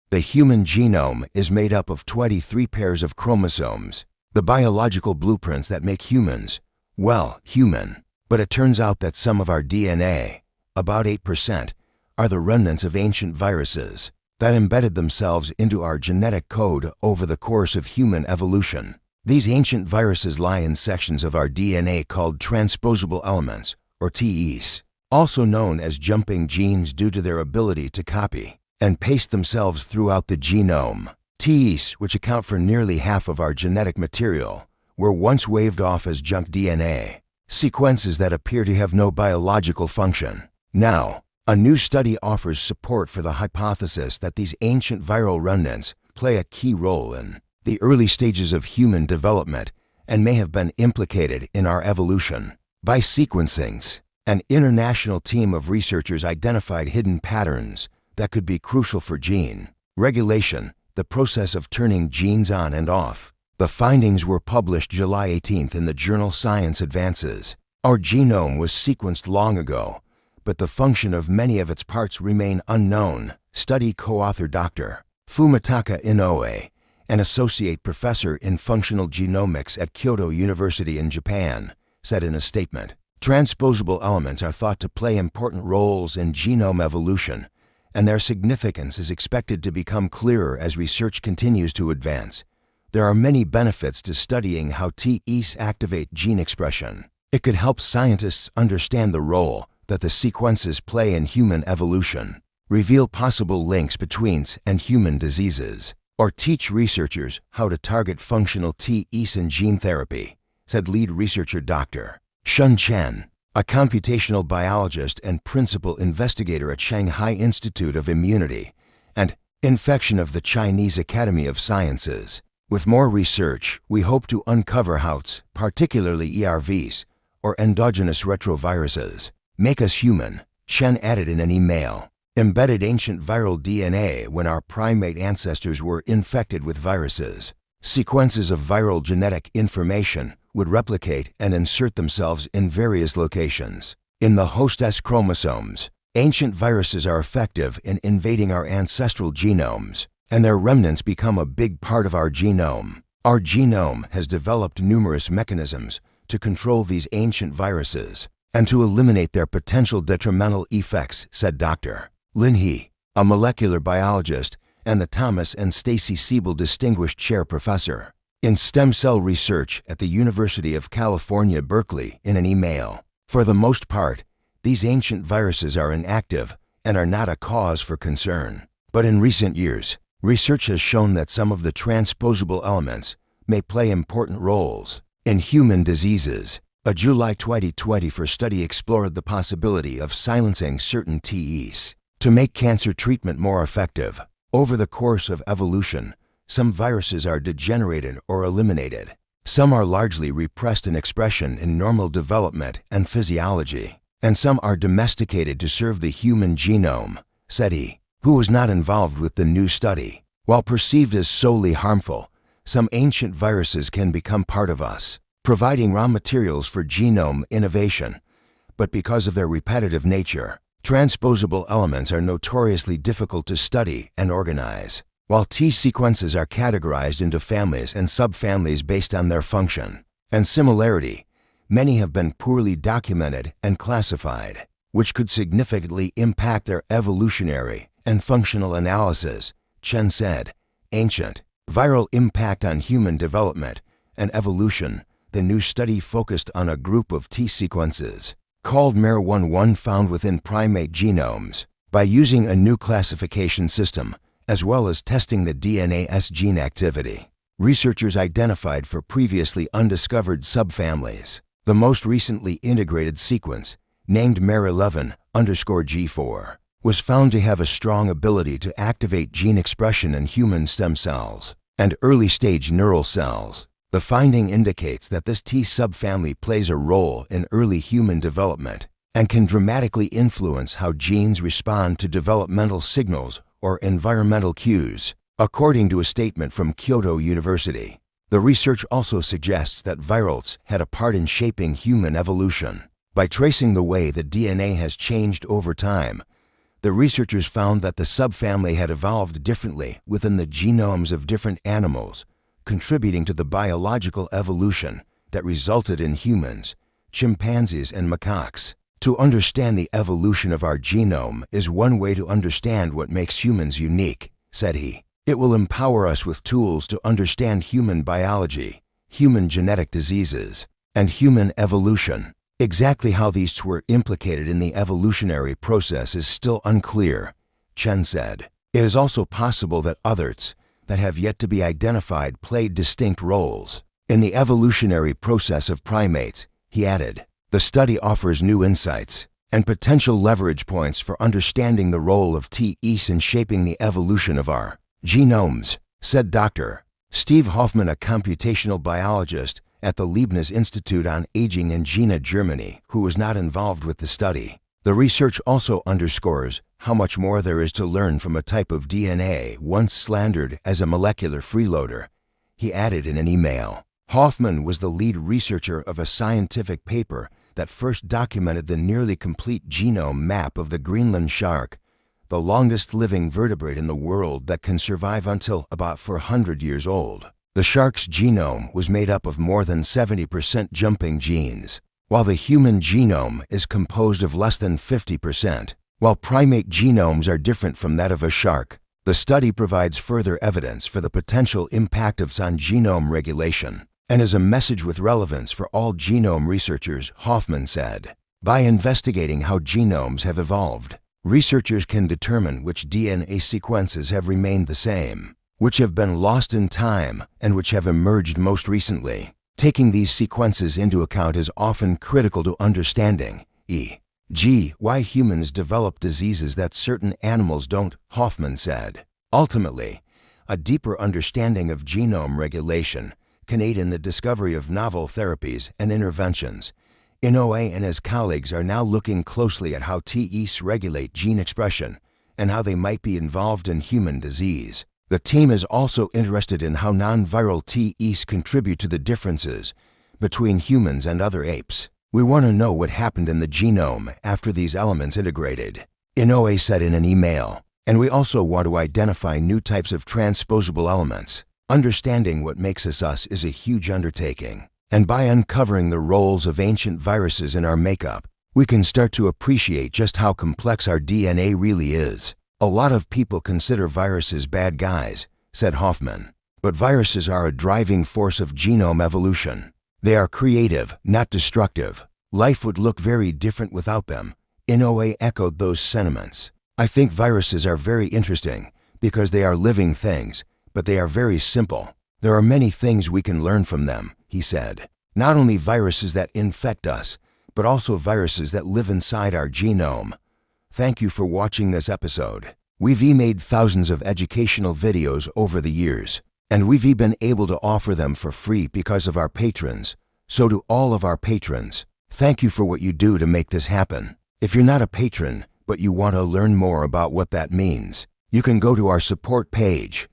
The human genome is made up of 23 pairs of chromosomes, the biological blueprints that make humans, well, human. But it turns out that some of our DNA, about 8%, are the remnants of ancient viruses that embedded themselves into our genetic code over the course of human evolution. These ancient viruses lie in sections of our DNA called transposable elements, or TEs, also known as jumping genes due to their ability to copy and paste themselves throughout the genome. TEs, which account for nearly half of our genetic material, were once waved off as junk DNA, sequences that appear to have no biological function. Now, a new study offers support for the hypothesis that these ancient viral remnants play a key role in the early stages of human development and may have been implicated in our evolution. By sequencing, an international team of researchers identified hidden patterns that could be crucial for gene regulation, the process of turning genes on and off. The findings were published July 18th in the journal Science Advances. Our genome was sequenced long ago, but the function of many of its parts remain unknown, study co-author Dr. Fumitaka Inoue, an associate professor in functional genomics at Kyoto University in Japan, said in a statement. Transposable elements are thought to play important roles in genome evolution, and their significance is expected to become clearer as research continues to advance. There are many benefits to studying how TEs activate gene expression. It could help scientists understand the role that the sequences play in human evolution, reveal possible links between and human diseases, or teach researchers how to target functional TEs in gene therapy, said lead researcher Dr. Shun Chen, a computational biologist and principal investigator at Shanghai Institute of Immunity and Infection of the Chinese Academy of Sciences. With more research, we hope to uncover how, particularly ERVs, or endogenous retroviruses, make us human, Chen added in an email. Embedded ancient viral DNA when our primate ancestors were infected with viruses. Sequences of viral genetic information would replicate and insert themselves in various locations. In the host's chromosomes, ancient viruses are effective in invading our ancestral genomes, and their remnants become a big part of our genome. Our genome has developed numerous mechanisms to control these ancient viruses and to eliminate their potential detrimental effects, said Dr. Lin He, a molecular biologist and the Thomas and Stacy Siebel Distinguished Chair Professor in Stem Cell Research at the University of California, Berkeley, in an email. For the most part, these ancient viruses are inactive and are not a cause for concern. But in recent years, research has shown that some of the transposable elements may play important roles in human diseases. A July 2024 study explored the possibility of silencing certain TEs to make cancer treatment more effective. Over the course of evolution, some viruses are degenerated or eliminated. Some are largely repressed in expression in normal development and physiology, and some are domesticated to serve the human genome, said he, who was not involved with the new study. While perceived as solely harmful, some ancient viruses can become part of us, providing raw materials for genome innovation. But because of their repetitive nature, transposable elements are notoriously difficult to study and organize. While T sequences are categorized into families and subfamilies based on their function and similarity, many have been poorly documented and classified, which could significantly impact their evolutionary and functional analysis, Chen said. Ancient viral impact on human development and evolution. The new study focused on a group of T sequences called MER11 found within primate genomes. By using a new classification system, as well as testing the DNase gene activity, researchers identified for previously undiscovered subfamilies. The most recently integrated sequence, named MER11_G4, was found to have a strong ability to activate gene expression in human stem cells and early-stage neural cells. The finding indicates that this T subfamily plays a role in early human development and can dramatically influence how genes respond to developmental signals or environmental cues, according to a statement from Kyoto University. The research also suggests that virals had a part in shaping human evolution. By tracing the way the DNA has changed over time, The researchers found that the subfamily had evolved differently within the genomes of different animals, contributing to the biological evolution that resulted in humans, chimpanzees, and macaques. To understand the evolution of our genome is one way to understand what makes humans unique, said he. It will empower us with tools to understand human biology, human genetic diseases, and human evolution. Exactly how these were implicated in the evolutionary process is still unclear, Chen said. It is also possible that others that have yet to be identified played distinct roles in the evolutionary process of primates, he added. The study offers new insights and potential leverage points for understanding the role of TEs in shaping the evolution of our genomes, said Dr. Steve Hoffman, a computational biologist at the Leibniz Institute on Aging in Jena, Germany, who was not involved with the study. The research also underscores how much more there is to learn from a type of DNA once slandered as a molecular freeloader, he added in an email. Hoffman was the lead researcher of a scientific paper that first documented the nearly complete genome map of the Greenland shark, the longest living vertebrate in the world that can survive until about 400 years old. The shark's genome was made up of more than 70% jumping genes, while the human genome is composed of less than 50%. While primate genomes are different from that of a shark, the study provides further evidence for the potential impact of on genome regulation and is a message with relevance for all genome researchers, Hoffman said. By investigating how genomes have evolved, researchers can determine which DNA sequences have remained the same, which have been lost in time, and which have emerged most recently. Taking these sequences into account is often critical to understanding e.g., why humans develop diseases that certain animals don't, Hoffman said. Ultimately, a deeper understanding of genome regulation can aid in the discovery of novel therapies and interventions. Inoue and his colleagues are now looking closely at how TEs regulate gene expression and how they might be involved in human disease. The team is also interested in how non-viral TEs contribute to the differences between humans and other apes. We want to know what happened in the genome after these elements integrated, Inoue said in an email. And we also want to identify new types of transposable elements. Understanding what makes us us is a huge undertaking. And by uncovering the roles of ancient viruses in our makeup, we can start to appreciate just how complex our DNA really is. A lot of people consider viruses bad guys, said Hoffman. But viruses are a driving force of genome evolution. They are creative, not destructive. Life would look very different without them. Inoue echoed those sentiments. I think viruses are very interesting because they are living things, but they are very simple. There are many things we can learn from them, he said. Not only viruses that infect us, but also viruses that live inside our genome. Thank you for watching this episode. We've made thousands of educational videos over the years, and we've been able to offer them for free because of our patrons. So to all of our patrons, thank you for what you do to make this happen. If you're not a patron, but you want to learn more about what that means, you can go to our support page